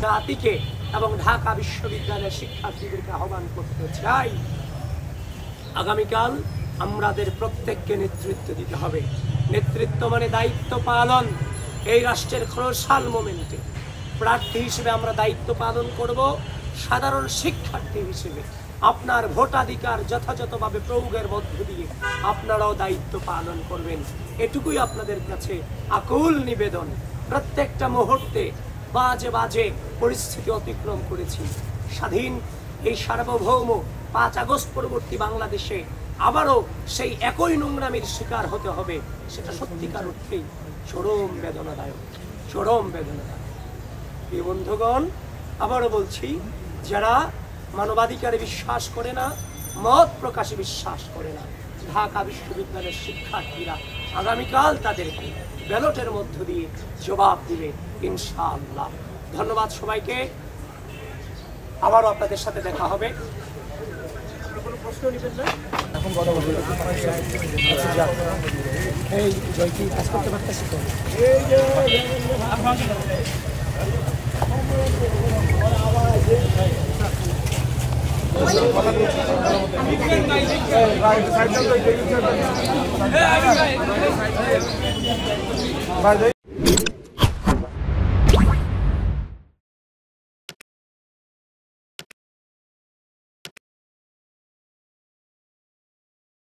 জাতিকে এবং ঢাকা বিশ্ববিদ্যালয়ের শিক্ষার্থীদেরকে আহ্বান করতে চাই, আগামীকাল আমাদের প্রত্যেককে নেতৃত্ব দিতে হবে। নেতৃত্ব মানে দায়িত্ব পালন। এই রাষ্ট্রের ক্রুশাল মোমেন্টে প্রার্থী হিসেবে আমরা দায়িত্ব পালন করব। সাধারণ শিক্ষার্থী হিসেবে আপনার ভোটাধিকার যথাযথভাবে প্রয়োগের মধ্য দিয়ে আপনারাও দায়িত্ব পালন করবেন। এটুকুই আপনাদের কাছে আকুল নিবেদন। প্রত্যেকটা মুহূর্তে বাজে বাজে পরিস্থিতি অতিক্রম করেছি। স্বাধীন এই সার্বভৌম 5 আগস্ট পরবর্তী বাংলাদেশে আবারও সেই একই নোংরামির শিকার হতে হবে, সেটা সত্যিকার অর্থেই চরম বেদনাদায়ক, চরম বেদনাদায়ক। এই বন্ধুগণ, আবারও বলছি, যারা মানবাধিকারে বিশ্বাস করে না, মত প্রকাশে বিশ্বাস করে না, ঢাকা বিশ্ববিদ্যালয়ের শিক্ষার্থীরা আগামীকাল তাদেরকে ব্যালটের মধ্য দিয়ে জবাব দিবে ইনশাআল্লাহ। ধন্যবাদ সবাইকে। আবারও আপনাদের সাথে দেখা হবে। কোনো প্রশ্ন নেবেন না? এখন কথা বলবো। এই জয় কি কাজ করতে পারতেছি তো?